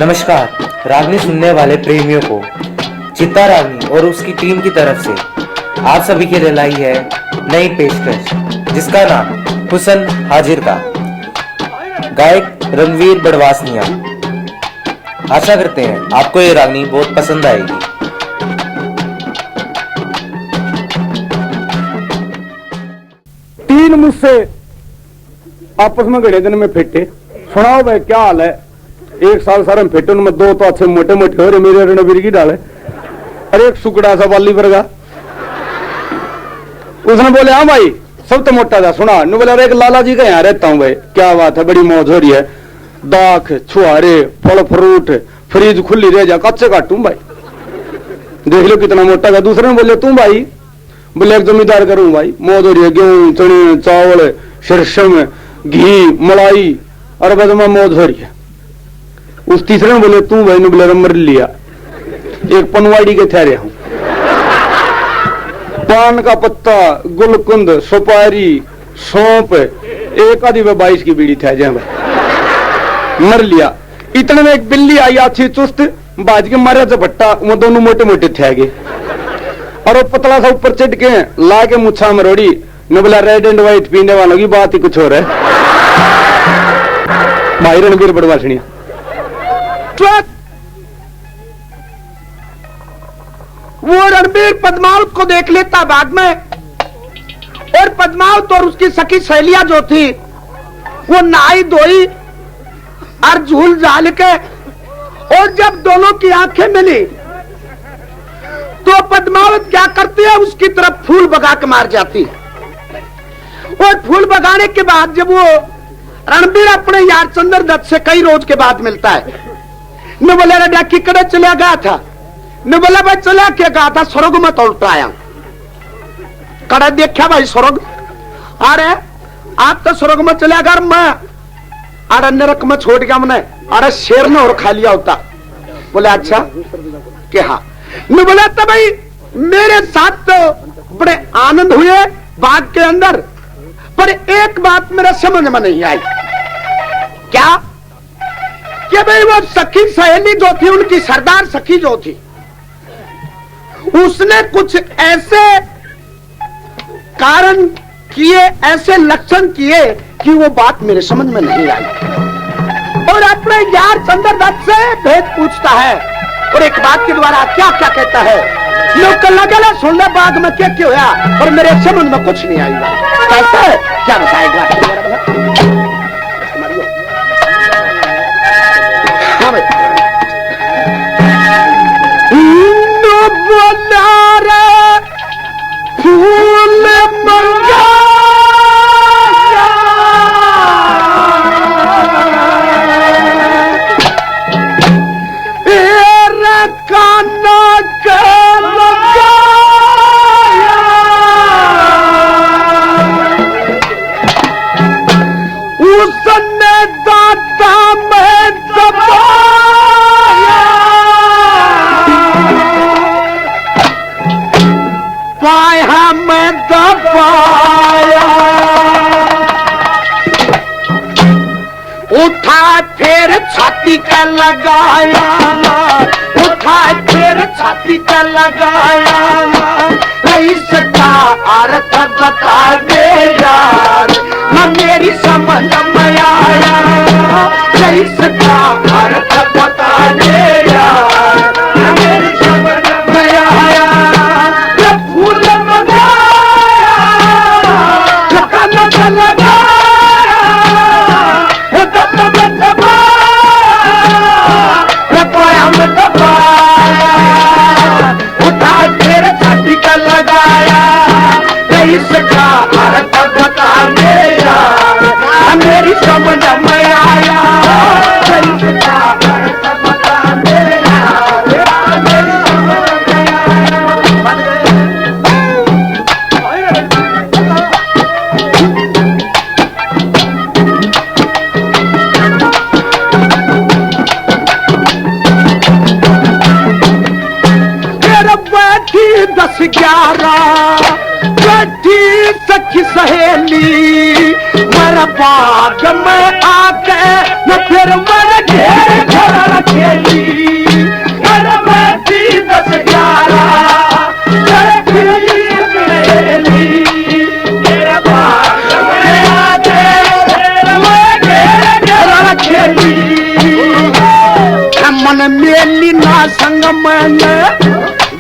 नमस्कार। रागनी सुनने वाले प्रेमियों को चित्ता रागनी और उसकी टीम की तरफ से आप सभी के लिए लाई है नई पेशकश, जिसका नाम हुसन हाजिर का। गायक रणवीर बड़वासनिया। आशा करते हैं आपको ये रागनी बहुत पसंद आएगी। तीन मुझसे आपस में घड़े दिन में फिटे, सुनाओ भाई क्या हाल है। एक साल सारे में फिटे, उनमें दो तो अच्छे मोटे मोटे हो रहे, मेरे रणवीर की डाले, और एक सुकड़ा सा बाली वर्गा। उसने बोले हाँ भाई सब तो मोटा था, सुना न बोला एक लाला जी का यहाँ रहता हूँ भाई, क्या बात है, बड़ी मौज हो रही है, दाख छुहारे फल फ्रूट फ्रीज खुली रह जा, कच्चे काटूं भाई, देख लो कितना मोटा था। दूसरे ने बोले तू भाई, बोले एक जमींदार करूं भाई, मौज हो रही है, गेहूं चने चावल सरसों घी मलाई और बस में मौज हो रही है। उस तीसरे ने बोले तू भाई, ने बोले मर लिया, एक पनवाड़ी के ठहरे हूं, पान का पत्ता गुलकुंद सुपारी सौंप एक आधी में 22 की बीड़ी थे भाई, मर लिया। इतने में एक बिल्ली आई अच्छी चुस्त, बाज के मारे झपट्टा, वो दोनों मोटे मोटे थे गए, और वो पतला सा ऊपर चढ़ के ला के मुच्छा मरोड़ी, ने बोला रेड एंड व्हाइट पीने वालों की बात ही कुछ और है भाई। रणवीर बड़वासनिया वो रणबीर पद्मावत को देख लेता बाग में, और पद्मावत और उसकी सखी सहेलियां जो थी वो नहाई धोई और झूल झाल के, और जब दोनों की आंखें मिली तो पद्मावत क्या करती है, उसकी तरफ फूल बगा के मार जाती है। और फूल बगाने के बाद जब वो रणबीर अपने यार चंद्र दत्त से कई रोज के बाद मिलता है, न बोले रडा किकड़े चला गया था, न बोला भाई चला क्या गया था, स्वर्ग में तो उल्टा आया। कड़ा देखा भाई स्वर्ग, अरे आप तो स्वर्ग में चला गया, मैं अरे नरक में छोड़ गया मैंने, अरे शेर ने और खा लिया होता। बोले अच्छा कि हाँ, न बोला तो भाई मेरे साथ तो बड़े आनंद हुए बाग के अंदर, पर एक बात मेरा समझ में नहीं आई, क्या कि भाई वो सखी सहेली जो थी, उनकी सरदार सखी जो थी, उसने कुछ ऐसे कारण किए, ऐसे लक्षण किए कि वो बात मेरे समझ में नहीं आई, और अपने यार चंद्र दत्त से भेद पूछता है, और एक बात के द्वारा क्या क्या कहता है, लोग लगा सुन ले बाग में क्या क्यों हुआ, और मेरे समझ में कुछ नहीं आई। कैसा है क्या बताएगा, हाँ भाई बोला रे फूल मंगा उठा फिर छाती का लगाया, उठा फिर छाती का लगाया, इसका अर्थ बता दे यार, न मेरी समझ में आया, इसका अर्थ बता दे यार, न मेरी समझ में आया। फूल मंगाया लगाया इसका अर्थ बता दे यार, मेरी समझ में आया, इसका अर्थ बता दे यार, मेरी समझ में आया। बैठी 10-11 बैठी सखी सहेली, मर बाग में आके न फिर मर घेर घर रखे मेली ना संग मैंने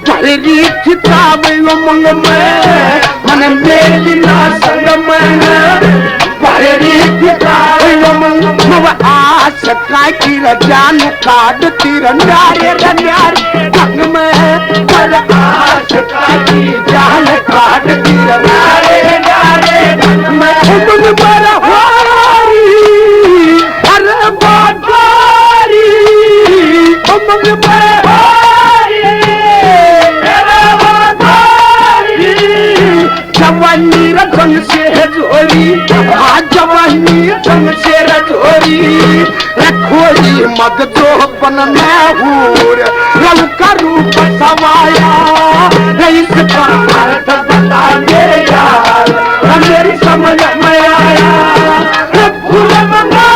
भरी किताब उमंग में मन मेली ना संग मैंने भरी किताब उमंग में आस का की जान काट तीर नारे रन्यारे संग में पर आस का की जान काट तीर नारे नारे मैं उमंग पर हारी अरे बादारी उमंग पर जवानी रंग से जोरी जवानी रंग से रजोरी रखोरी मद जो बनना हूर रव का रूप सवाया इस पर अर्थ बता दे यार मेरी समझ में आया फूल मंगा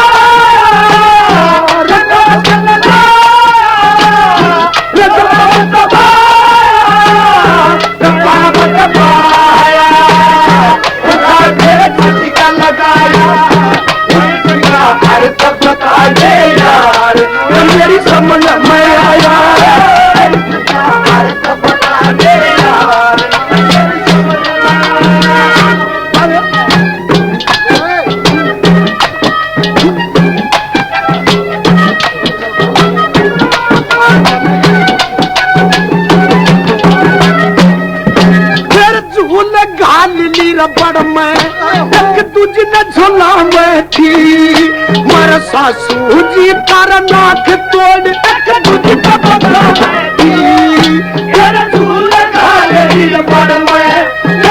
मेरी समझ में आया बता दे यार फिर झूल घाल ली रबड़ में एक तुझ न झूला में थी मर सासू जी कर नाक तोड़ एक तुझ का बदला फिर झूल घाल ली रबड़ में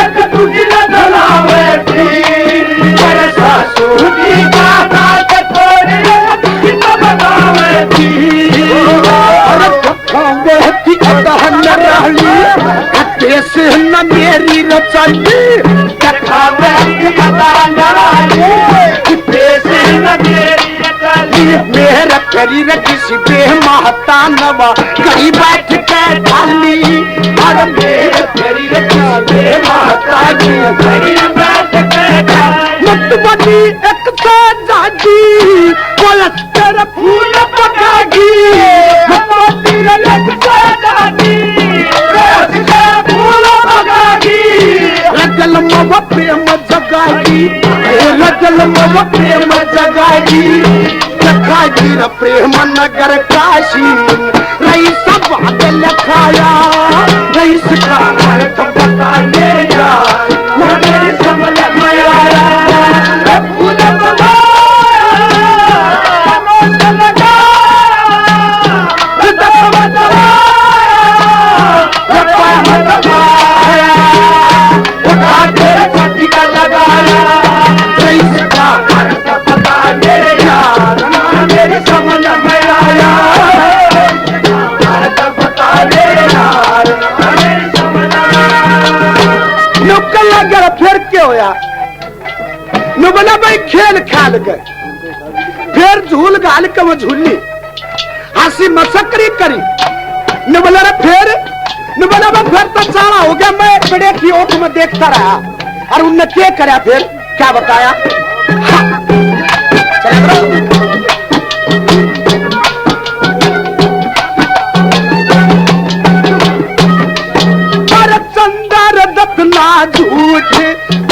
एक तुझ न झूला में थी मर सासू जी का नाक तोड़ एक तुझ का बदला में थी और खावे थी अदहन रहली देश न मेरी रचाई खावे थी अदहन रहली देश न मेरी रचाई मेरा करी किसी बेमहता नवा कहीं बैठ के डाली और मेरे करी किसी बेमहता की कहीं बैठ के डाली मत बनी एक जागी कोलस कर फूल पकागी मत तेरा एक जागी कोलस कर फूल पकागी रजल मव प्रेम जगागी रजल मव प्रेम जगागी जगागी र प्रेम नगर काशी रही सब बादल खाया रही का अर्थ बता दे यार मेरे समझ में आया फूल फिर क्या होया नु बोला भाई खेल खाल गए फिर झूल गाल के वो झूली हंसी मसकरी करी नु बोला फिर नु बोला फिर तो सारा हो गया मैं बड़े की ओट में देखता रहा और उनने क्या करा फिर क्या बताया दतना झूठ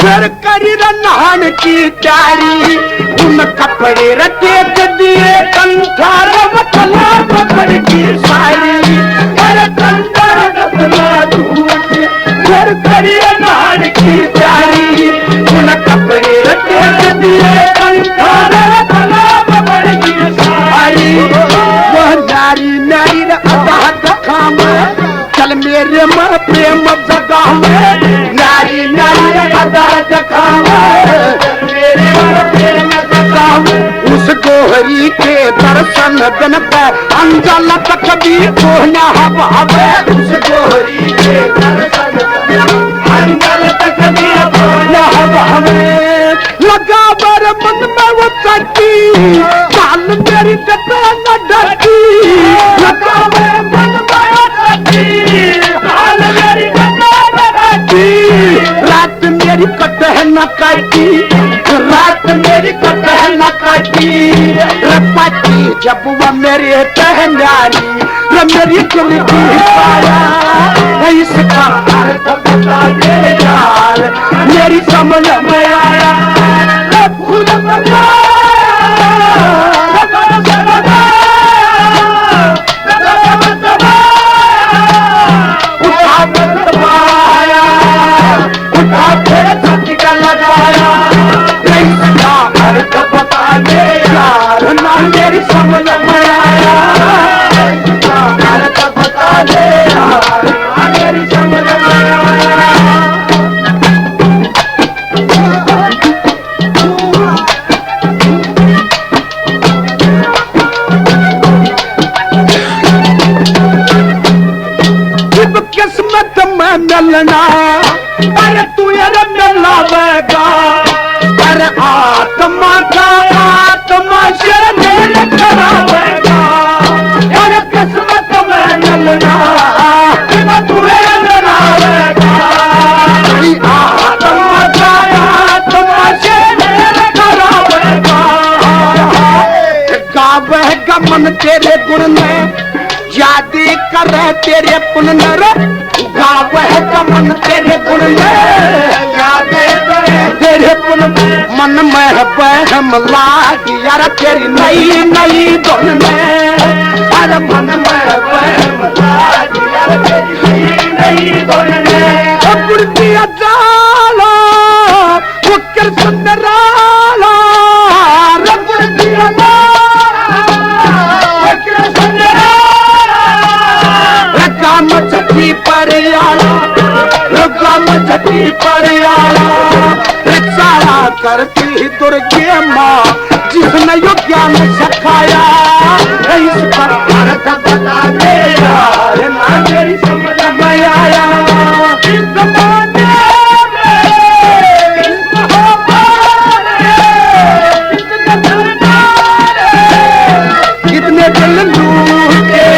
फिर करी नहान की तैयारी उन कपड़े रटे दिए कंठार मसला पकड़ की सारी अरे कंठार दतना झूठ फिर करी नहान की तैयारी उन कपड़े रटे दिए कंठार मसला पकड़ की सारी वह नारी नारी अदा खाम चल मेरे मां प्रेम जगा में नारी नारी अदा जखाम मेरे मां प्रेम जगा उस गोहरी के दर्शन बिन पे अंजल तक भी कोहना हवा उस गोहरी के दर्शन अंजल तक भी कोहना हवा लगा बर मन में वो चटी काल मेरी जटा न डटी लगा बर मन में रात मेरी कटह न काटी रात मेरी कटह न काटी रपाटी जब वह मेरे पहनारी मेरी चुलकी पाया इसका अर्थ बता दे यार मेरी समझ में आया भूल बता मेरी समझ में आया बता दे मेरी समझ में आया जब किस्मत में मिलना अरे तू यार मिलावेगा अरे आत्मा का आत्मा से करावेगा अरे किस्मत में मिलना तू मिलावेगा आत्मा का आत्मा से करावेगा गावेगा मन तेरे गुण में यादी करे तेरे पुण्य नर गावेगा मन तेरे गुण में यादी करे तेरे पुण्य मन में बहम लाग यार तेरी नई नई धुन में अरे मन में बहम लाग यार तेरी नई नई धुन में गुड़ती अजालो वो कृष्ण रालो गुड़ती छठी पर सारा करती दुर्गे माँ जिसने यो ज्ञान सिखाया इस पर अर्थ बता दे यार ना मेरी समझ में आया इस जमाने कितने दिल लूटे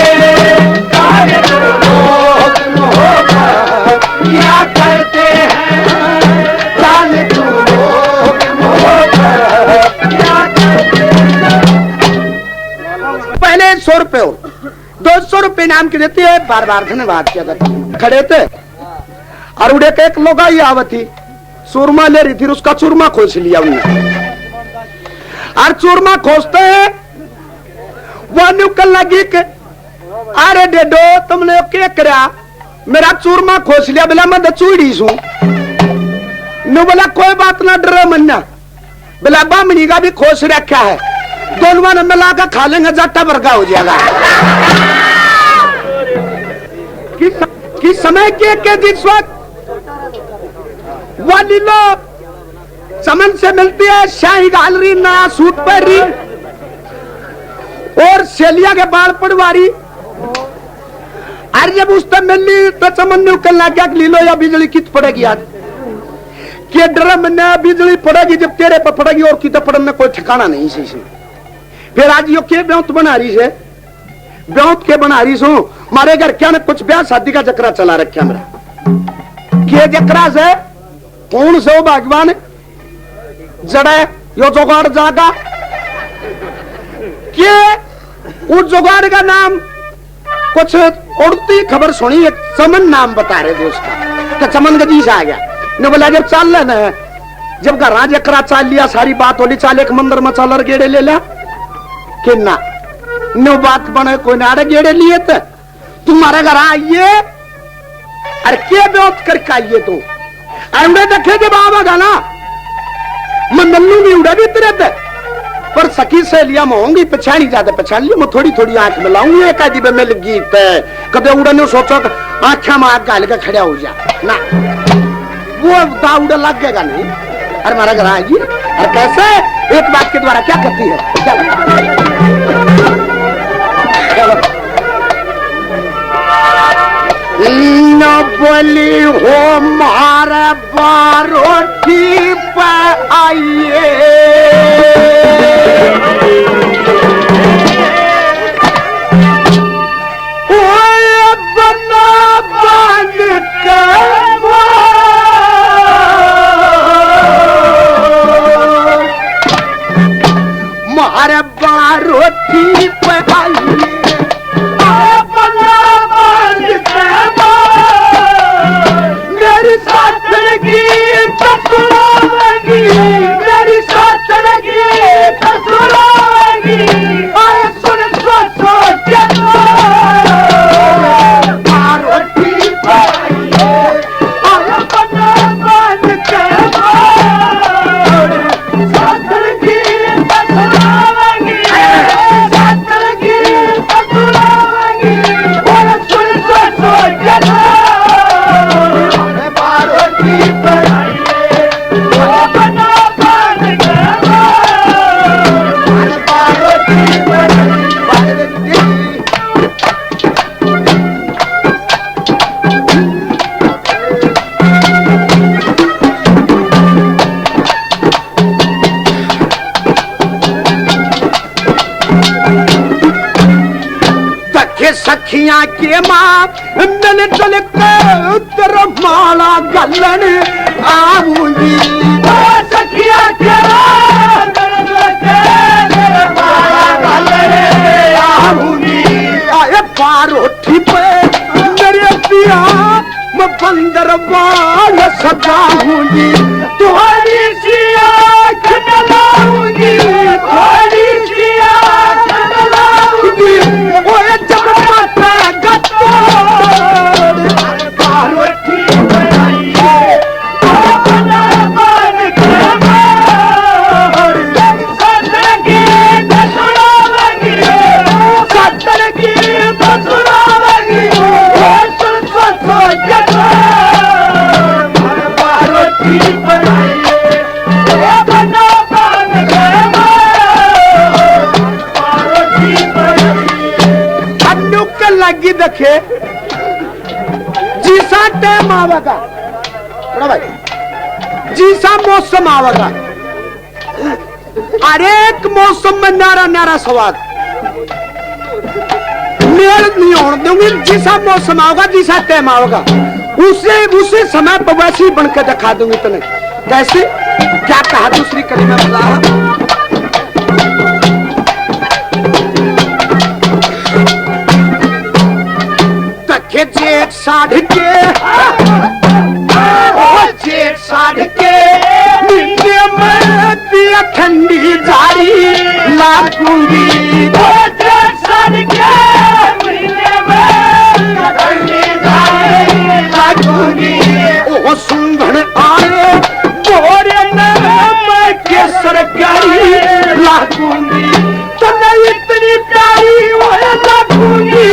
क्या करते हैं जाने तू पहले 100 रुपए हो 200 रुपए नाम की देती है बार बार धन्यवाद किया करते खड़े थे और उड़े के एक लोग आई आवती चूरमा ले रही थी उसका चूरमा खोज लिया उन्होंने और चूरमा खोजते हैं वो निकल लगी के अरे डेडो तुमने क्या करा मेरा चूरमा खोस लिया बोला मैं चूड़ी सू नु बोला कोई बात ना डरो मन्ना बोला बामनी का भी खोस रखा है दोनों ने मिला कर खा लेंगे जट्टा वर्गा हो जाएगा कि समय के जिस वक्त वाली लोग समन से मिलती है शाही गालरी नया सूट पर रही और सेलिया के बाल पड़वारी अरे जब उस तक मिली तो चमन ने कल लग गया कि लीलो या बिजली कित पड़ेगी आज के ड्रम में बिजली पड़ेगी जब तेरे पर पड़ेगी और कित पड़ने में कोई ठिकाना नहीं सही से फिर आज यो के ब्याह बना रही है ब्याह के बना रही सो मारे घर क्या न कुछ ब्याह शादी का चक्रा चला रखा मेरा के चक्रा से कौन से हो भगवान जड़े यो जुगाड़ जागा के उस जुगाड़ का नाम कुछ उड़ती खबर सुनी एक चमन नाम बता रहे थे उसका तो चमन का जीस आ गया ने बोला जब चाल लेना है जब घर आज एकरा चाल लिया सारी बात होली चाल एक मंदिर में चालर गेड़े ले लिया कि ना नो बात बने कोई नारे गेड़े लिए थे तुम्हारे घर आइए अरे क्या बात करके आइए तो अरे देखे जब आवा गाना मैं नल्लू भी उड़ा भी तेरे थे पर सखी से लिया मोहंगी पछाड़ी ज्यादा पछाड़ लिया मैं थोड़ी थोड़ी आंख मिलाऊंगी एक आदि में मिल गई कदे उड़ने सोचो आंखा में आग गाल के खड़ा हो जा ना वो दाउड़ा लग गएगा नहीं अरे हमारा घर आएगी और कैसे एक बात के द्वारा क्या करती है न बोली हो मारा बारोटी पर आइए बना बन मारा बारोटी देखे सखियां के मां मिल जुल कर तेरा माला गलन आऊंगी सखियां के आए पारोठी पे मेरे पिया मैं बंदर बाल सजाऊंगी तुम्हारी सी आँख डलाऊंगी तुम्हारी सी आँख डलाऊंगी ओए जब माता गत्तो पारोठी पे आइए अपना मन के मोर सतर की सुनावगी सतर की सुनावगी सुन सुन पारोठी पे आइए अपना मन के पारोठी पे अन्नू के लगी देखे जीसा टाइम आवेगा भाई जीसा मौसम आवेगा हर एक मौसम में नारा नारा स्वाद मेल नहीं होने दूंगी जिसा मौसम आएगा जिसा टाइम आएगा उसे समय पर वैसे ही बनकर दिखा दूंगी तुम्हें कैसे क्या कहा दूसरी कड़ी में बता जेठ साढ़ के जेठ साढ़ के मिलने में पिया ठंडी जारी लागूंगी जेठ साढ़ के मिलने में ठंडी जारी लागूंगी ओ सुंघन आए बोरे में केसर गरी लागूंगी तने इतनी प्यारी वो लागूंगी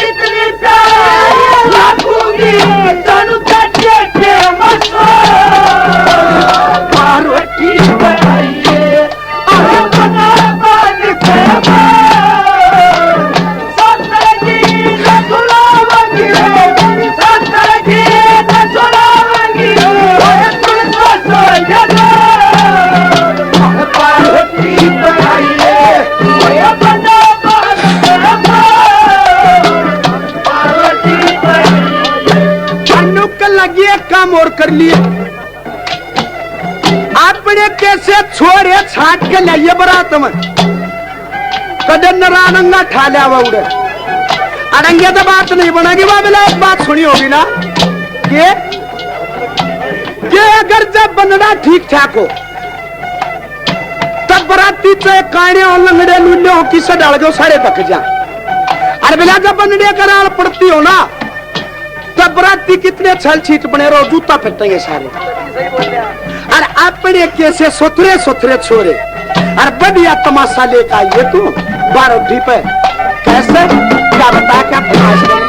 इतनी प्यारी लागूंगी तनु कटे के मसो पारोठी बनाइए अपना मन के सतर की सुनावगी सतर की सुनावगी पारोठी बनाइए अपना लगी एक काम और कर लिए अपने कैसे छोड़े छाट के लाइए बरात में कदे नरानंगा ठा लिया उड़े अरंगे तो बात नहीं बनेगी बाबला एक बात सुनी होगी ना कि अगर जब बनना ठीक ठाक हो तब बराती तो काने और लंगड़े लुल्ले हो किसे डाल दो सारे तक जा अरे बिला जब बनने करार पड़ती हो ना तब बराती कितने छल छीट बने रहो जूता फेंटेंगे सारे अरे अपने कैसे सुथरे सुथरे छोरे अरे बढ़िया तमाशा लेकर आइए तू बारोठी पे कैसे क्या बता क्या तमाशा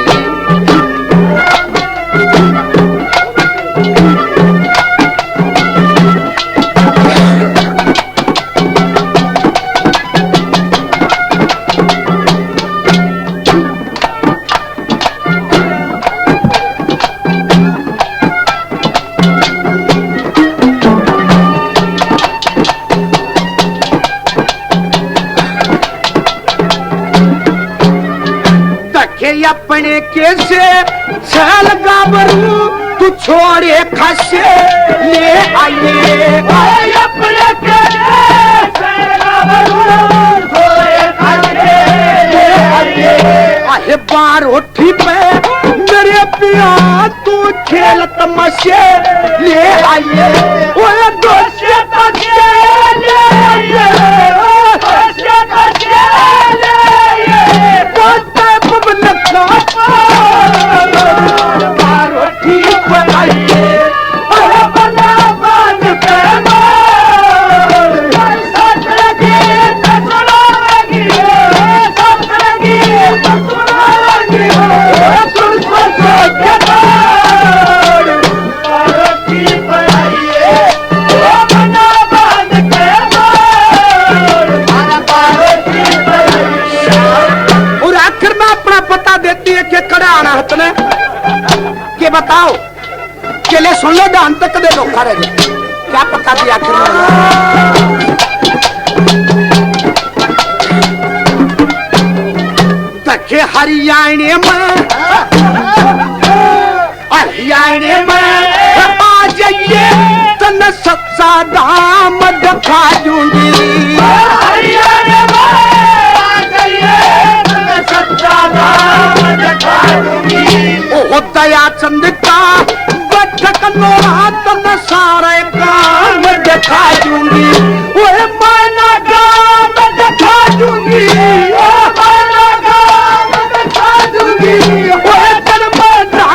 अपने कैसे छल गाबरू तू छोड़े खसे ले आइए अपने कैसे छल गाबरू छोड़े खसे ले आइए आहे बारोठी पे मेरे पिया तू खेल तमाशे ले आइए ओए दोषे तके ले आइए दोषे तके ले आइए पता बारोठी बनाइए अपना मन के सतर की सुनावगी सतर की सुनावगी सुन सुन बारोठी बनाइए अपना मन के बारोठी बनाइए और आखिर में अपना पता देती है कि कड़ा आना हतने के बताओ चले सुन लो दान तक दे धोखा रहे क्या पता दिया आखिर में के हरियाणे में आ जाइए तन सच्चा दाम दिखा दूंगी। हरियाणे में आ जाइए तन सच्चा दाम दिखा दूंगी। ओ दया चंद का बैठक नोरा तन सारे काम दिखा दूंगी। ओए माना काम दिखा दूंगी। माना काम दिखा दूंगी। ओए तन माना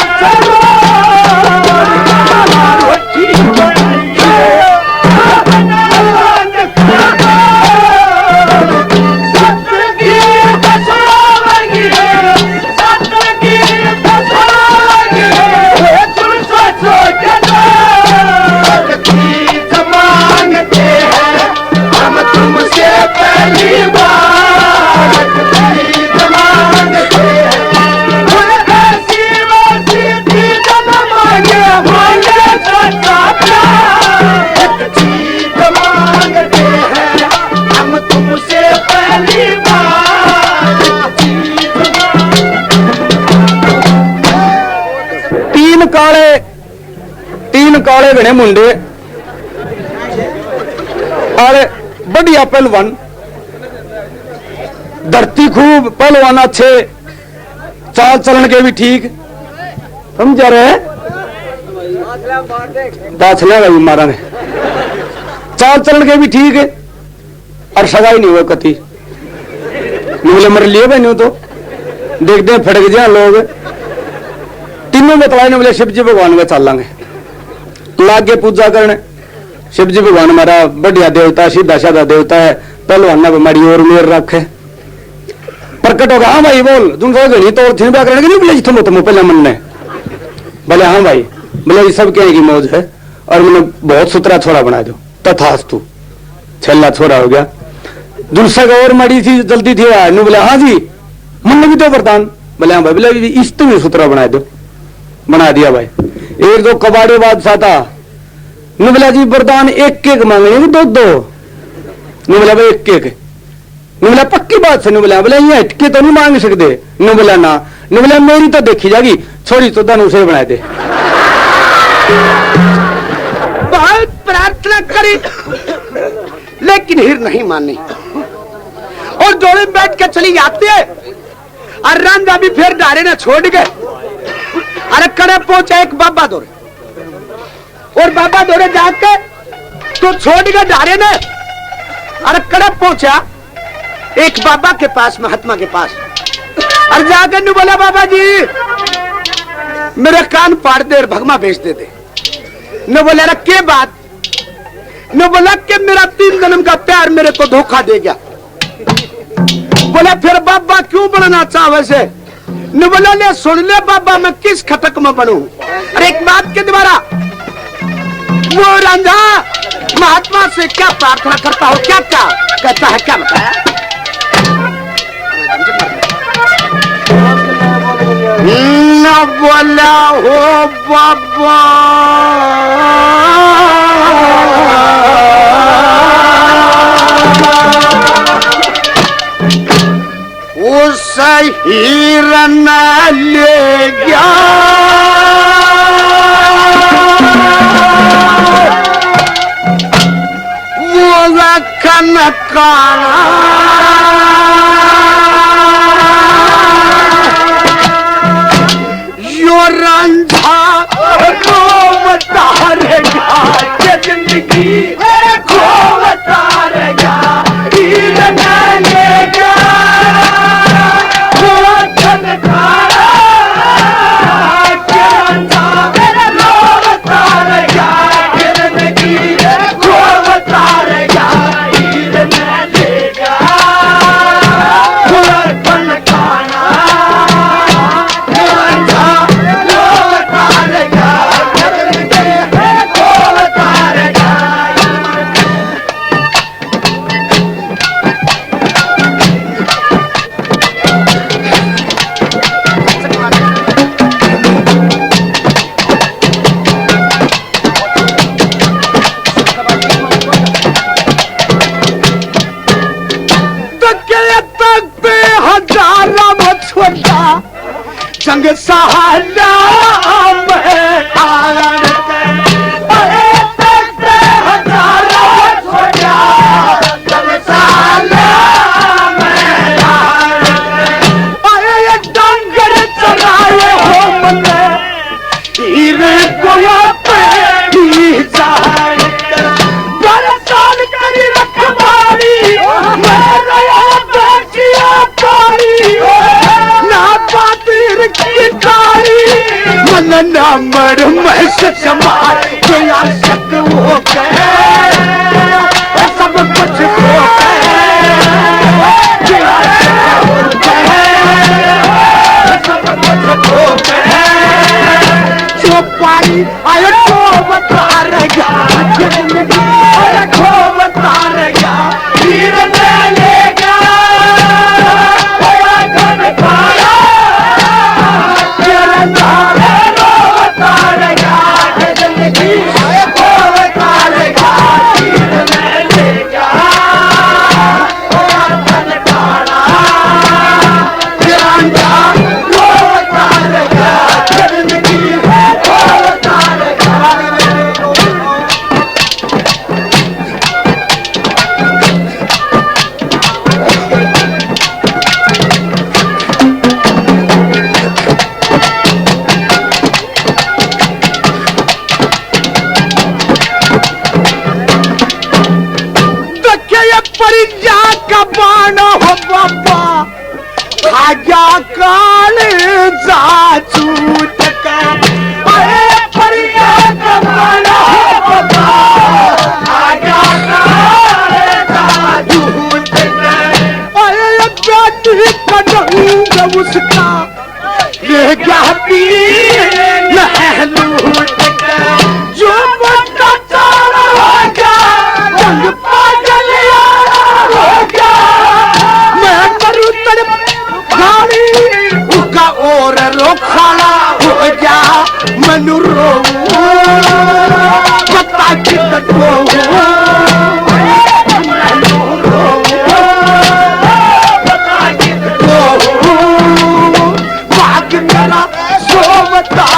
तीन काले घने मुंडे अरे बढ़िया पहलवान, धरती खूब पहलवान अच्छे, चाल चलन के भी ठीक, समझा रहे दाछला का भी मारा ने, चाल चलन के भी ठीक है और सगाई नहीं हुआ कति निकले मर लिए बहनों तो देखते हैं फटक जाए लोग। तीनों में तलाश बोले शिव जी भगवान में चल लांगे, लागे पूजा करने। शिव जी भगवान हमारा बढ़िया देवता, सीधा साधा देवता है, पहलवाना हमारी और मेर रखे प्रकट होगा। हाँ भाई बोल तुम सो गई तो थी करने के नहीं बोले तुम पहले मन ने बोले हाँ भाई, बोले ये सब क्या की मौज है और मैंने बहुत सुथरा छोरा बना दो। तथास्तु छेला छोरा हो गया। दूसरा का और मड़ी थी जल्दी थी बोले हाँ जी मन भी तो वरदान, बोले हाँ भाई, बोले इस तुम सुथरा बना दो, बना दिया भाई। एक दो कबाड़ी बादशाह था, बोला जी वरदान एक एक मांगने दो दो, बोला भाई एक एक, बोला पक्की बात से, बोला बोला ये हटके तो नहीं मांग सकते, बोला ना, बोला मेरी तो देखी जाएगी, छोड़ी तो धनुष से बना दे। बहुत प्रार्थना करी लेकिन हिर नहीं मानी और जोड़े बैठ के चली जाती है। और रांझा भी फिर डारे ने छोड़ गए। अरे कड़े पहुंचा एक बाबा दौरे और बाबा दौरे जाके तो छोड़ गए डारे ने। अरे कड़े पहुंचा एक बाबा के पास, महात्मा के पास, और जाकर ने बोला बाबा जी मेरे कान फाड़ दे और भगमा भेज दे दे। न बोला रे के बात, न बोला कि मेरा 3 जन्म का प्यार मेरे को धोखा दे गया। बोला फिर बाबा क्यों बनना चाह वैसे? न बोला ले सुन ले बाबा मैं किस खटक में बनूं। अरे एक बात के द्वारा वो रांझा महात्मा से क्या प्रार्थना करता हो, क्या क्या कहता है, क्या बताया? न बोला हो बाबा उस हिरन ले गया वो कनकाना यो रंझा रोवता रहेगा ये जिंदगी खोवता रहेगा हिरन ले गया संग सहारा में आरण अरे तकते हजारों सोया संग सहारा में आरण अरे डंगर चराए हो मने हीरे गोया पे ही जाए बरसात करी रखवारी मेरा बेचिया कारी ना पातिर की कारी मन ना मर मैं सच मार गया शक हो गए सब कुछ हो गए गया शक हो गए सब कुछ हो गए जो पानी आया तो बता रहेगा आया तो बता रहेगा हीर ले लेगा आया धन खाया तेरा नाम बता रहेगा जिंदगी आया तो बता रहेगा हीर ले लेगा आया धन खाया तेरा नाम बता रहेगा जिंदगी परिजा का बाना हो बाबा आजा काल जा छूट का अरे परिजा का बाना हो बाबा आजा काल जा छूट का अरे बेटी कदम उसका ये क्या पी लूट का जो बच्चा चारा होगा रंग पागल और रोखाना हो जा मनु रो पता कितना भाग मेरा सो बता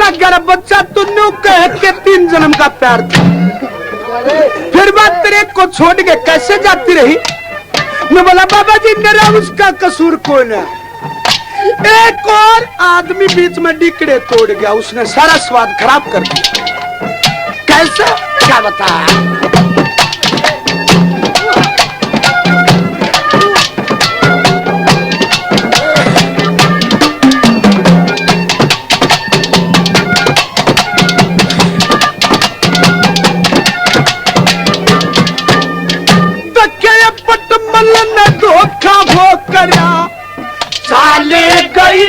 अगर बच्चा तुन्नू कह के 3 जन्म का प्यार था फिर बात तेरे को छोड़ के कैसे जाती रही। मैं बोला बाबा जी मेरा उसका कसूर कौन है। एक और आदमी बीच में डिकड़े तोड़ गया, उसने सारा स्वाद खराब कर दिया। कैसे क्या बताया। धोखा वो करा चाले गई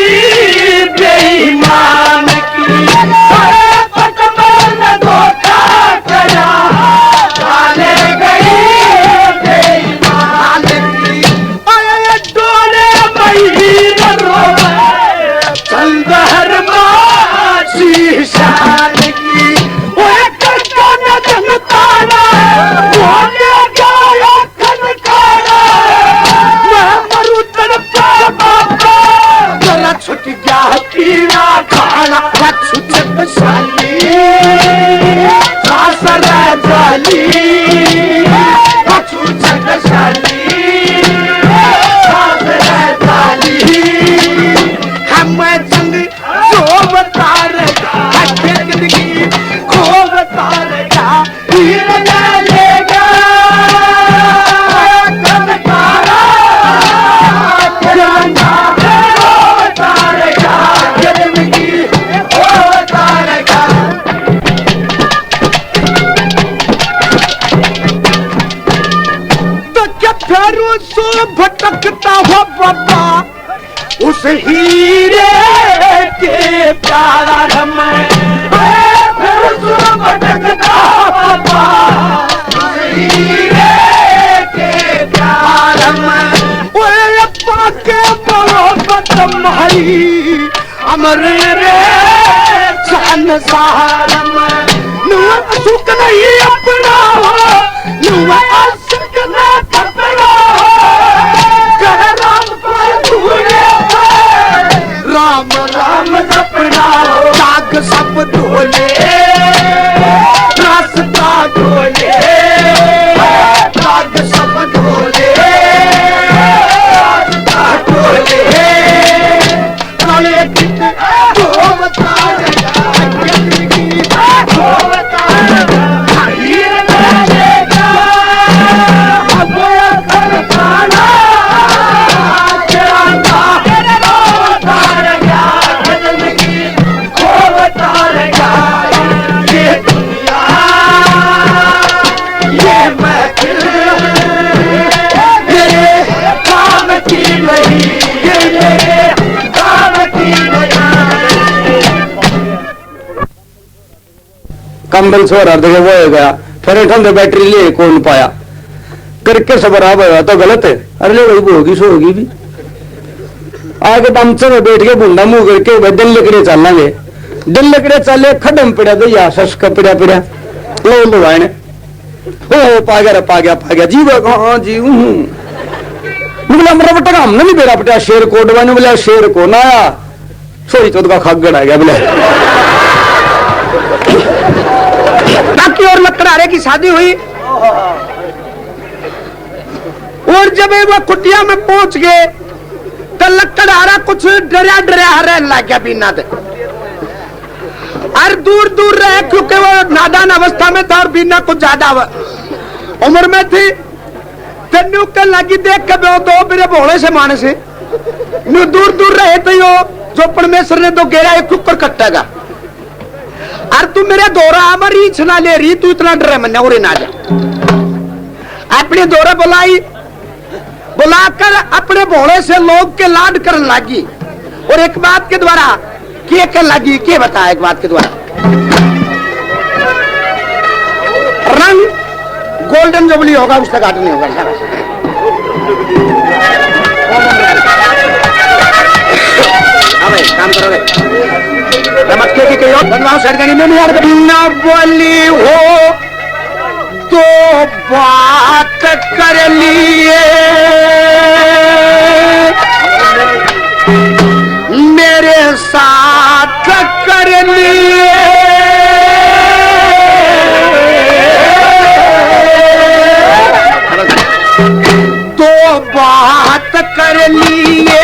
बेईमान की धोखा करा चाले गई बेईमान की डोले महीन चंदहर मासी शान की जनताना बोले गाया छुट गया पीना खाना छुट उस हीरे के प्यार में फिर भटकता बाबा, उस हीरे के प्यार में अप्पा के मोहब्बत तुम्हारी अमर रे संसार में। नुआ सुख नहीं अपना हो, नुआ आशिक न अपना हो, कह राम को धूले राम राम अपना हो। दाग सब धोले रास्ता धोले, दाग सब धोले रास्ता धोले, काले कित धोवता कंबल सो रहा था वो हो गया, फिर ठंडे बैटरी ले कौन पाया करके सब खराब होगा तो गलत है। अरे ले भाई वो होगी सो होगी भी आगे दमचे में बैठ के बुंदा मुंह करके दिल लकड़े चलेंगे, दिल लकड़े चले खडम पड़ा दैया सस का पड़ा पड़ा लो लो भाई ने ओ पा गया जी हाँ जी बोला मेरा बटा हम नहीं बेड़ा पटा शेर को डवाने बोला शेर को ना सोई चौथ का खगड़ आ गया बोले। बाकी और लकड़ारे की शादी हुई और जब वो कुटिया में पहुंच गए तो लकड़ारा कुछ डरिया डरिया रहने लग गया बिना दे और दूर दूर रहे क्योंकि वो नादान अवस्था में था और बिना कुछ ज्यादा उम्र में थी। तेनू के लगी देख के दो मेरे भोले से माने से दूर दूर रहे तो यो जो परमेश्वर ने तो गेरा एक कुकर कटेगा और तू मेरे दौरा आमर रीछ ना ले रही, तू इतना डरे मन्ने और ना जा। अपने दौरा बुलाकर अपने भोले से लोग के लाड करने लगी और एक बात के द्वारा क्या कर लगी क्या बता एक बात के द्वारा रंग गोल्डन जुबली होगा उसका घाट नहीं होगा। काम करोगे मटके की कोई और बनवाओ सरकारी में न बोली हो तो बात कर लिए मेरे साथ कर लिए तो बात कर लिए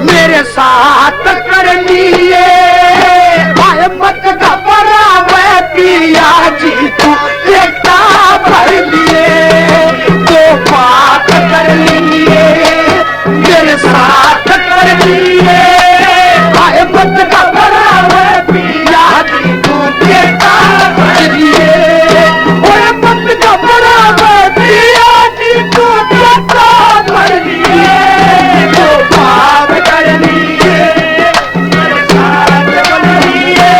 मेरे साथ कर लिए मत घबरा मैं पिया जी तू बेटा भर लिए तो बात कर लिए मेरे साथ कर लिए मत घबरा मैं पिया जी तू बेटा भर लिए मत घबरा मैं पिया जी तू बेटा भर लिए तो बात कर लिए मेरे साथ कर लिए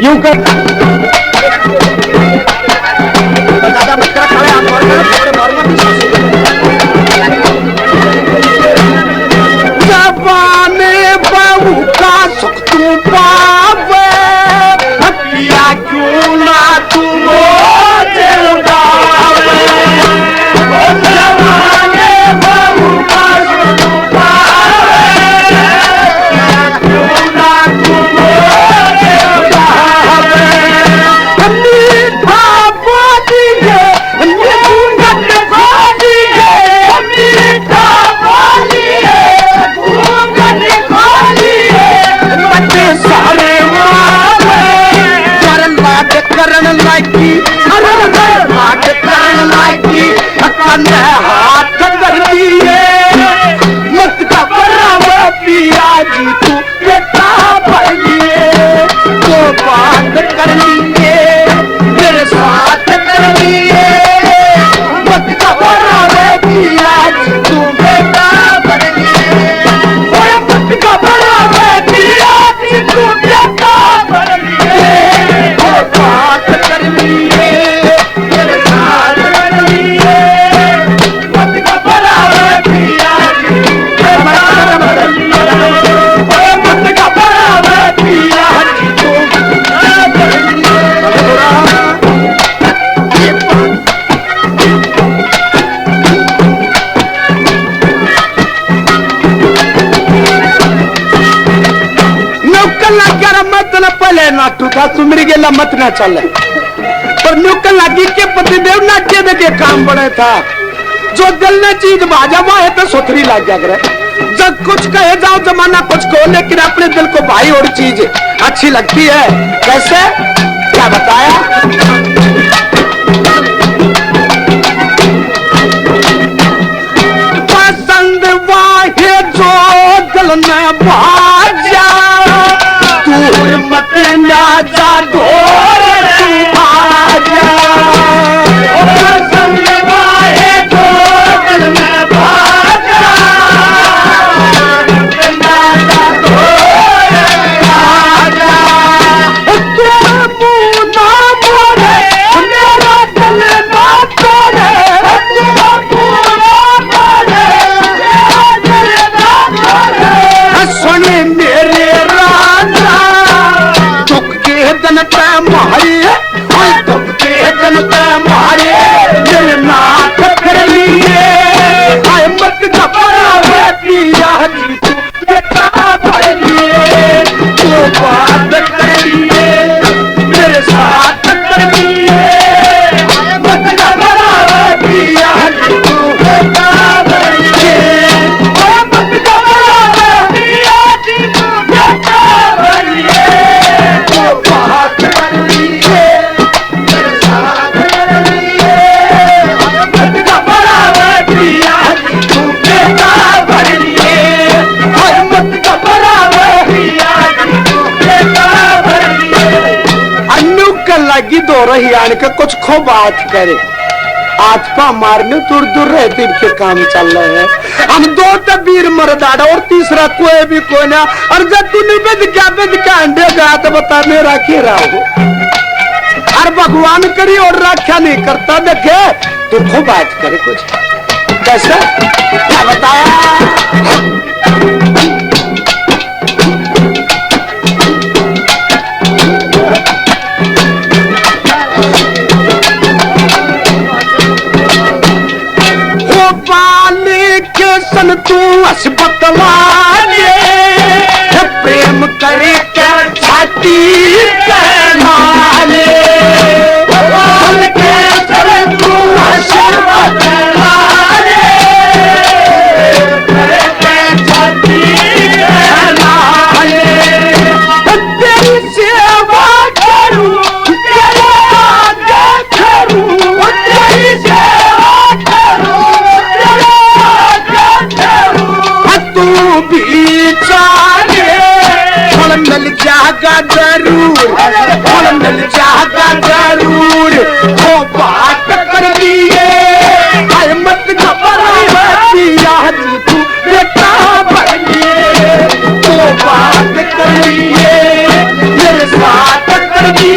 यूं कर जबाने बहू का सुख तू पावे पिया क्यों ना तू मोजे उड़ावे जबाने बहू का सुख तू पावे क्यों ना तू मोजे उड़ावे मीठा बोली है घूंघट खोली है मीठा बोली है घूंघट खोली है बच्चे सारे मारे लाड करण लागी अरे लाड करण लागी कंधे हाथ कर दिए मत घबरावे पिया जी तू बेटा पढ़ लिए तो बात कर लिए मेरे साथ कर लिए मत घबरावे पिया जी तू बेटा पढ़ लिए मत घबरावे पिया जी तू बेटा पढ़ लिए तो बात कर लिए मेरे साथ कर लिए मत घबरावे पिया जी मत घबरावे पिया जी तू नौकर लग मत न पहले नाटू था सुमरी गेला मत न चले पर नौकर लगी के पतिदेव नाट्य दे के काम बड़े था जो दिल ने चीज बाजा है तो सुथरी लग जा करे जब कुछ कहे जाओ जमाना कुछ कहो लेकिन अपने दिल को भाई और चीज अच्छी लगती है कैसे क्या बताया पसंद वाहे जो दिल में बाजा दूर मत ना जा दूर तू आजा पसंद वाहे जो दिल में बाजा ना जा दूर आजा तू मुँह ना मोड़े मेरा दिल ना तोड़े तू मुँह ना मोड़े मेरा दिल ना तोड़े सुने मेरे राजा दुख के दिन पे मारे दुख के दिन पे मारे दिल नाथ कर लिए मत घबरावे पिया जी तू बेटा पढ़ लिए तो बात कर लिए मेरे साथ कर लिए मत घबरावे पिया जी तू बेटा पढ़ लिए मत घबरावे पिया जी तू बेटा पढ़ लिए तो बात कर लिए मेरे साथ कर लिए मत घबरावे पिया जी तू बेटा पढ़ लिए मत घबरावे पिया जी तू बेटा पढ़ लिए अन्नू का लगी दो रही आने के कुछ खो बात करे आज पा मारने दूर दूर रहते इनके काम चल रहे हैं हम दो तबीर मरदाड़ा और तीसरा कोई भी कोई ना और जब तूने बेद क्या अंडे गया तो बता मेरा क्या रहा हो और भगवान करी और रक्षा नहीं करता देखे तो खूब बात करे कुछ कैसे क्या बताया सन तू हस बतलाने प्रेम करे कर छाती कहलाने के सर तू हस बतलाने करे कर छाती कहलाने तेरी सेवा करूं तेरा आगे करूं तेरी सेवा करूं तू भी चाहे फल मिल जाएगा जरूर फल मिल जाएगा जरूर वो बात कर लिए मत घबरा पिया जी तू बेटा पढ़ लिए वो बात कर लिए मेरे साथ कर लिए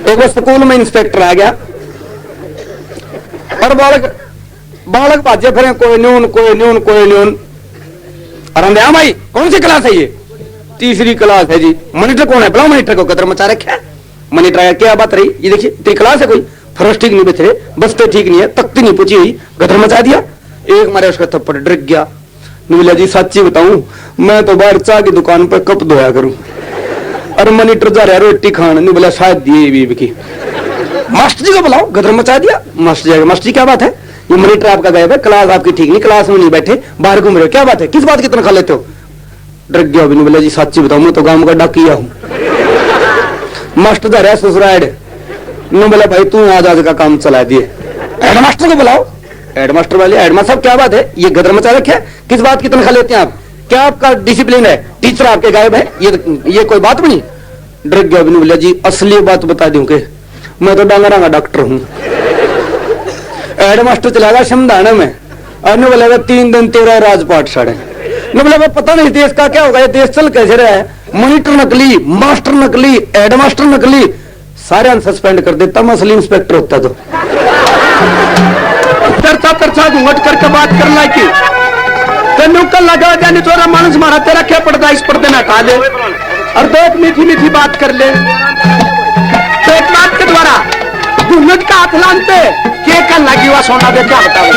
एक बार स्कूल में इंस्पेक्टर आ गया और बालक बाजे फिर कोई न्यून। अरे भाई कौन सी क्लास है ये? तीसरी क्लास है जी। मॉनिटर कौन है? बुलाओ मॉनिटर को। कदर मचा रखा है। मॉनिटर आया, क्या बात रही? ये देखिए तेरी क्लास है कोई? फर्स्ट ठीक नहीं बैठे, बस्ते ठीक नहीं है, तख्ती नहीं पूछी हुई, गदर मचा दिया। एक मारे उसका थप्पड़ डर गया। बोला जी सच्ची बताऊं, मैं तो बाहर चाय की दुकान पर कप धोया करूं और मॉनिटर जा रहा रोटी खान। नहीं बोला शायद दिए बीबी की। मास्टर जी को बुलाओ, गदर मचा दिया। मास्टर जी, मास्टर जी क्या बात है? ये मॉनिटर आपका गायब है, क्लास आपकी ठीक नहीं, क्लास में नहीं बैठे, बाहर घूम रहे हो, क्या बात है? किस बात की तनख्वाह लेते हो? डर गया। नहीं बोला जी सच्ची बताऊं, मैं तो गांव का डाकिया हूं। मास्टर जा रहा है ससुराल। नहीं बोला भाई तू आज का काम चला दिए। हेडमास्टर को बुलाओ। हेडमास्टर वाले, हेडमास्टर साहब क्या बात है? ये गदर मचा रखे है, किस बात की तनख्वाह लेते हैं आप? क्या आपका डिसिप्लिन है? टीचर आपके गायब है, ये कोई बात बनी? डर गया। नहीं बोला जी असली बात बता दूं के मैं तो डांगरा का डॉक्टर हूं। हेडमास्टर चला गया समझाने में। और बोला 3 दिन 13 राजपाट साढ़े। न बोला पता नहीं देश का क्या होगा, ये देश चल कैसे रहा है? मॉनिटर नकली, मास्टर नकली, हेडमास्टर नकली, सारे सस्पेंड कर देता। मैं असली इंस्पेक्टर होता तो तरसा घूंघट करके बात कर ला की तेन कल लगा जाने चोरा मानस मारा तेरा क्या पड़ता? इस पर्दे में हटा ले और तो एक मीठी मीठी बात कर ले। तो एक बात के द्वारा घूंघट का हाथ लानते के कल लगी हुआ सोना दे क्या बताओ?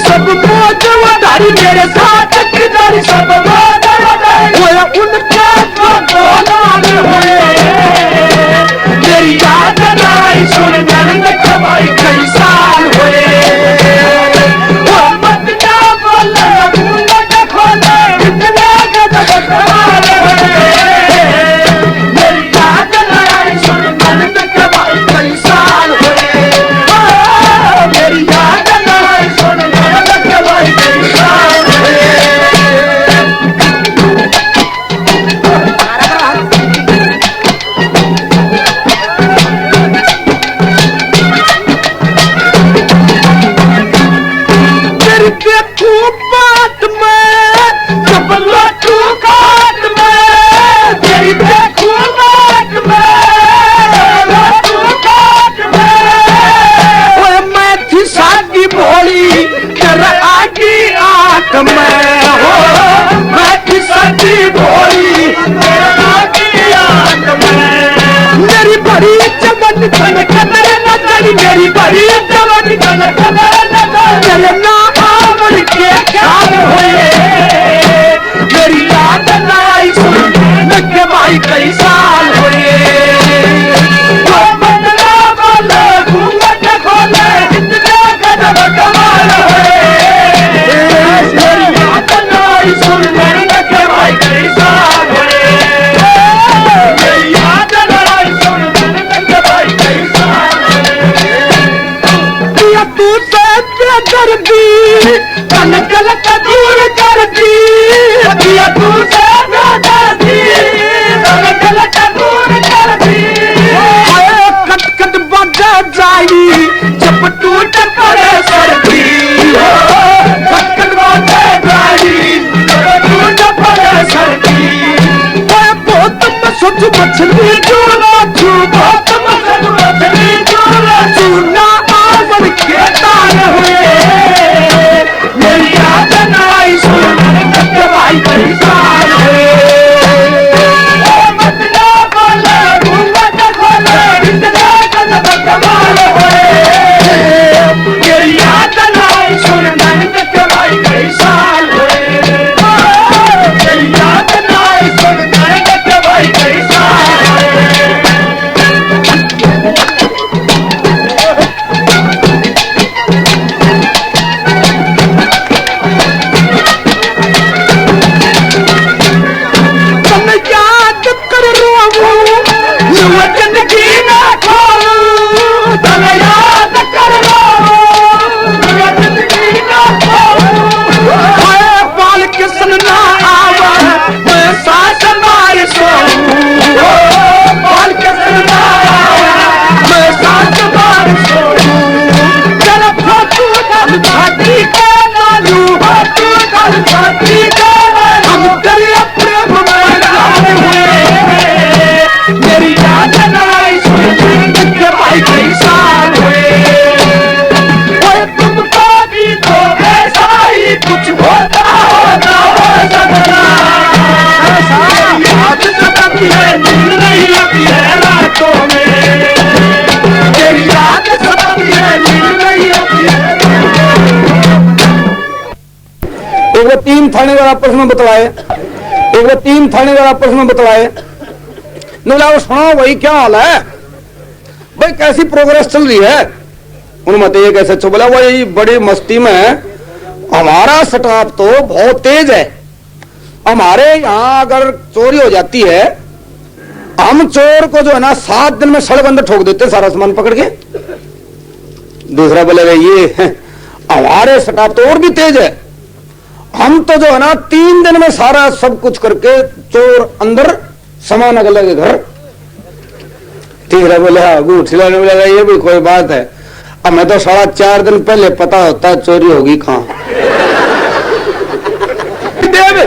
सब मौज वधारी मेरे साथ किधर सब मौज वधारी उनका बोलाने हुए मेरी याद आई सुन नंद कमाई कई साल हुए वो मत क्या बोले घूंघट खोले इतने गजब कमाल हुए मेरी याद आई सुन नंद कमाई कई साल हुए मेरी याद आई सुन मेरी बड़ी चमन मेरी बड़ी चमन ना आवर के ख्याल हुए मेरी याद आई सुन लगे भाई कई साल हुए घूंघट खोले इतने गजब कमाल हुए मेरी याद आई सुन लगे भाई कई साल हुए मेरी याद आई सुन लगे भाई कई साल हुए तू से मछली चूना छूबो तो मछली चूना चूना आवन के तार हुए मेरी याद नाई सुन के भाई परेशान हुए मतना बोले घूमत खोले इतना कमाल हुए मेरी याद नाई सुन के भाई परेशान हुए मेरी याद नाई सुन के भाई परेशान हुए कुछ होता होता हो सकता याद सताती है नींद नहीं आती है रातों में तेरी याद सताती है नींद नहीं आती है। एक बार 3 थानेदार आपस में बतलाए बोला सुनो भाई क्या हाल है भाई कैसी प्रोग्रेस चल रही है उन्होंने बताइए कैसे अच्छा बोला वही बड़ी मस्ती में हमारा स्टाफ तो बहुत तेज है हमारे यहाँ अगर चोरी हो जाती है हम चोर को जो है ना 7 दिन में सड़क अंदर ठोक देते सारा सामान पकड़ के दूसरा बोले ये हमारे स्टाफ तो और भी तेज है हम तो जो है ना 3 दिन में सारा सब कुछ करके चोर अंदर सामान अगले के घर तीसरा बोले खिलाने बोलेगा ये भी कोई बात है हमें तो 4.5 दिन पहले पता होता है चोरी होगी कहाँ देव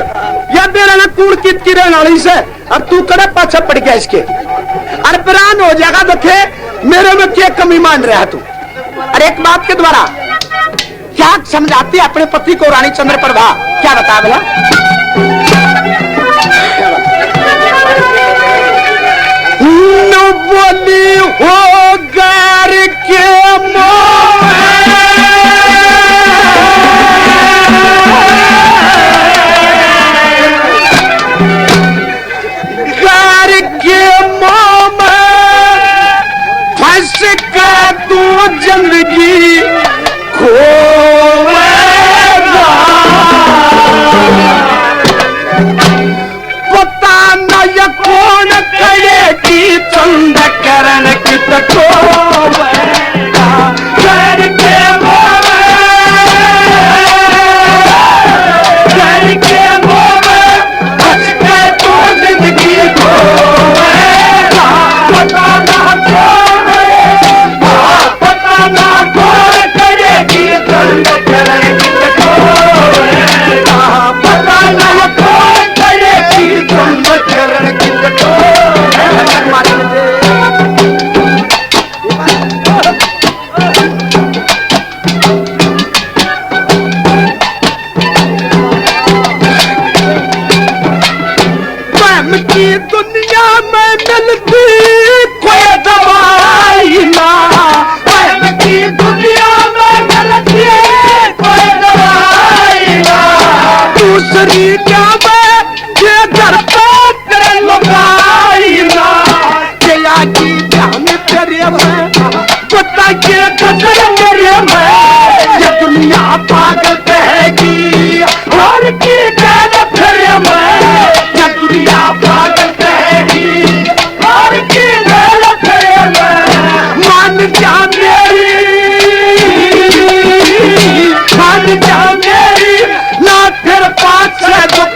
या मेरा ना कूड़ कित की रहने वाली से अब तू करे पाछा पड़ गया इसके अरे परान हो जाएगा देखे मेरे में क्या कमी मान रहा तू अरे एक बात के द्वारा क्या समझाती है अपने पति को रानी चंद्र प्रभा क्या बता बोला बोली हो घर के घर के मोह फंस का तू जिंदगी खोएगा पता न ये कौन करेगी चंद करण की तको घर के मोह फंस के तू जिंदगी खोएगा पता न कौन करेगी चंद करण की तको पता न कौन करेगी चंद करण की तको की दुनिया में मिलती कोई दवाई ना की दुनिया में मिलती कोई दवाई ना दूसरी क्या मैं ये घर पे तेरे लुगाई ना क्या की ध्यान तेरे में पता के कसर मेरे में ये दुनिया पागल कहेगी और की कहना तेरे में ये दुनिया पागल कहेगी और की कहना तेरे में मान जा मेरी ना फिर पास से दुख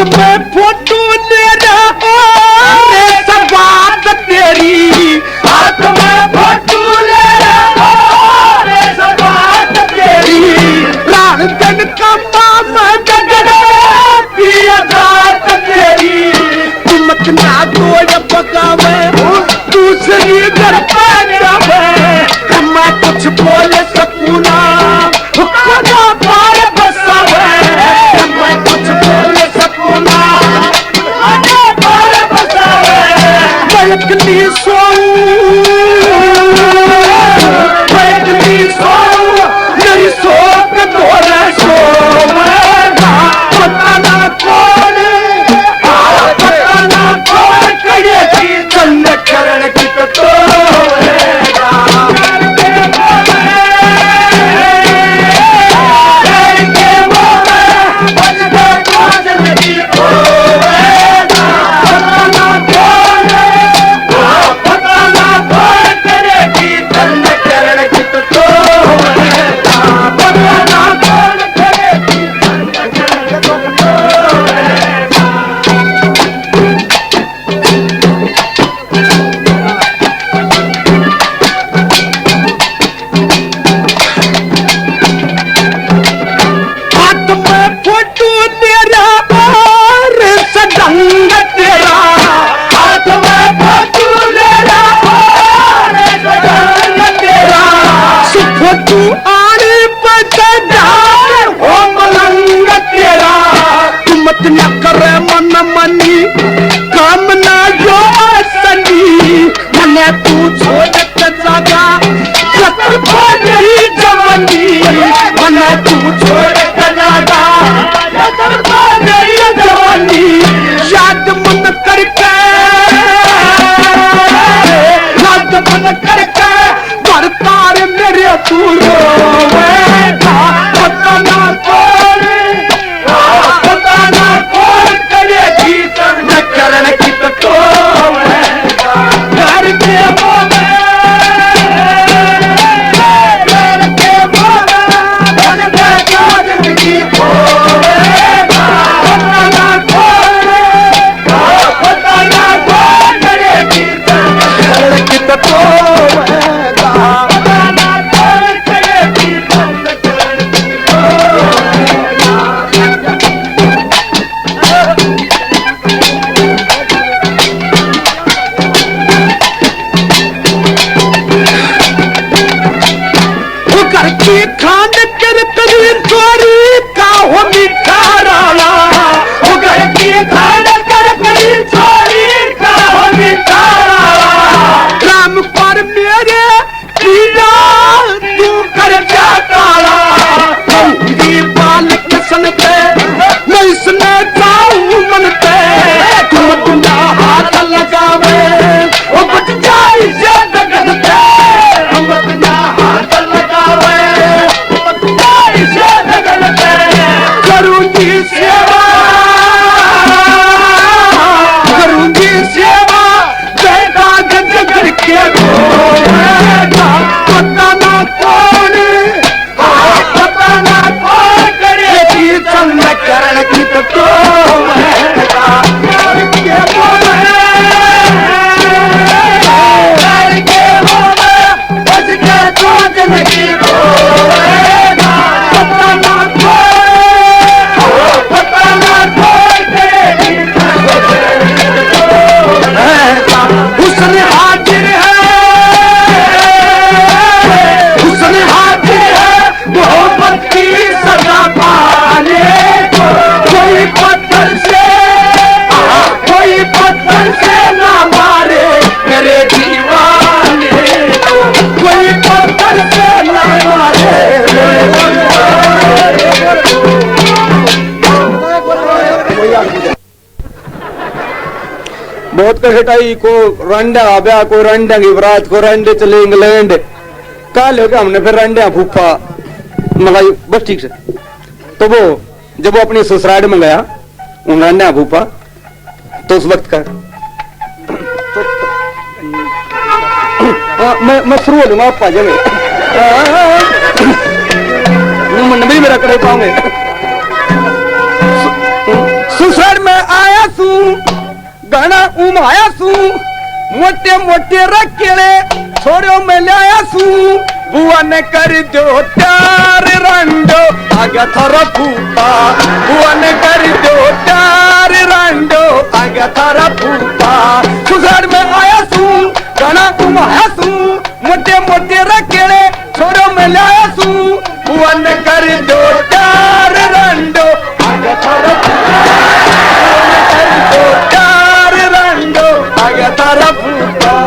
में फोटो ले रहा रे सब बात तेरी, हाथ में फोटो ले रहा रे सब बात तेरी, रान दिन का माम गगन पिया बात तेरी, तुमक ना दो पकावे दूसरी घर पर जावे, मैं कुछ बोल सकूं ना खुदा पार बसावे, मैं कुछ बोल सकूं ना खुदा पार बसावे, बैठनी सोऊं मेरी सोच तोरे सोवेगा, पता ना कौन पता ना कौन करेगी चंद करण की तो बहुत कठिटाई को रंडा ब्याह को रंडा की बरात को रंडे चले इंग्लैंड कल हो गया हमने फिर रंडा फूफा मंगाई बस ठीक से। तो वो जब वो अपनी ससुराल में गया उन रंडा फूफा तो उस वक्त का मैं शुरू हो लूंगा आप आ जाएंगे मन भी मेरा करे पाओगे सुसर में आया सू गणा उमाया सू मोटे मोटे रखेले छोड़ो में लाया सू बुआ ने कर दो प्यार रंडो आगे थारा फूफा बुआ ने कर दो प्यार रंडो आगे थारा फूफा सुसर में आया सू गणा उमाया सू मोटे मोटे रखेले छोड़ो में लाया सू बुआ ने कर दो प्यार रंडो आगे थारा प्यार रंडो आगे थारा फूफा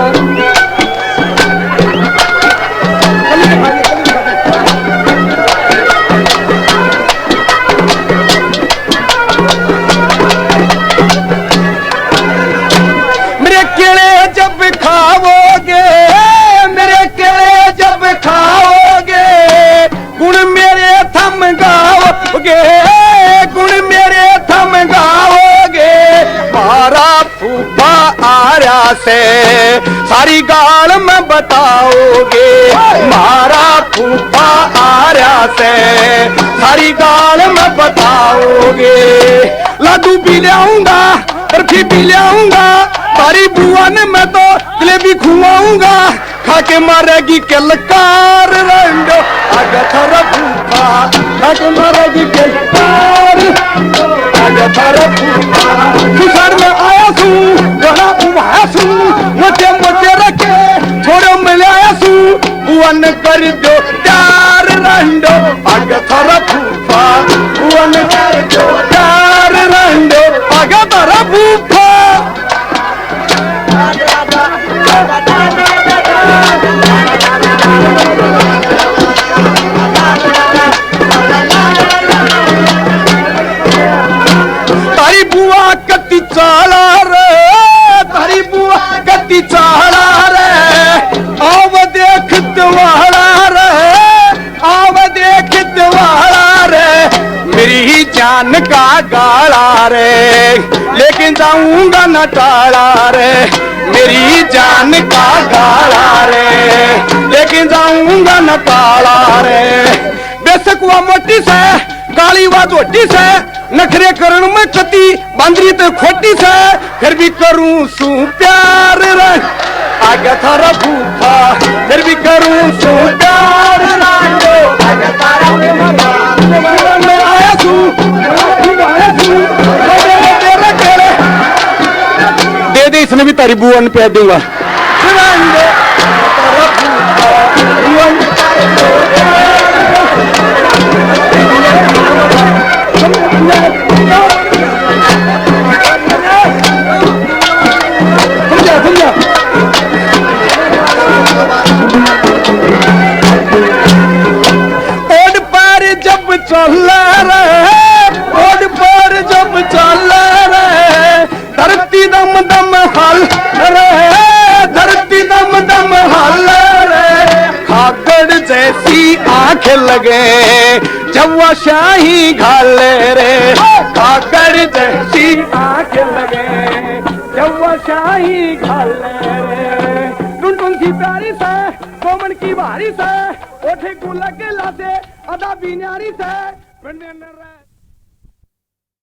मेरे केले जब खाओगे मेरे केले जब खाओगे गुण मेरे थम गाओगे गुण मेरे थम गाओगे मारा फूफा आर्या से सारी गाल में बताओगे मारा फूफा आर्या से सारी गाल में बताओगे लाडू भी ले आऊंगा बर्फी भी ले आऊंगा तारी बुआ ने मैं तो जलेबी खुआऊंगा खा के मारेगी किलकार रंडो आगे थारा फूफा खा के मारेगी किलकार आगे थारा फूफा सुसर में आया सू गणा उमाया सू मोटे मोटे रखे छोड़ो मिले आया सू बुआ ने कर दो प्यार रंडो आगे थारा फूफा बुआ ने कर दो प्यार रंडो आगे थारा फूफा तारी बुआ कति चाला रे तारी बुआ कति चाला रे आव देख दवाला रे आव देख दवाला रे मेरी जान का गाला रे लेकिन जाऊंगा न टाला रे मेरी जान का गाला रे लेकिन जाऊंगा न टाला रे बेशक वह मोटी से काली वा झोटी से नखरे करण में कती बांदरी तो खोटी से फिर भी करूं सू प्यार रंग आगे थारा फूफा फिर भी करूं सू प्यार रंग आगे थारा फूफा मैं आया सू दे दे इसने भी तारी बुआ ने प्यार दूंगा ओड पर जब चल रहे ओड पर जब चल रहे धरती दम दम हल रहे धरती दम दम हल रहे खागड़ जैसी आंख लगे जब वह शाही घाल रे खागड़ जैसी आंख लगे जब वह शाही घाल रे टुन सी प्यारी से कोमन की भारी से ओठे को लगे लाते अदा बीनारी से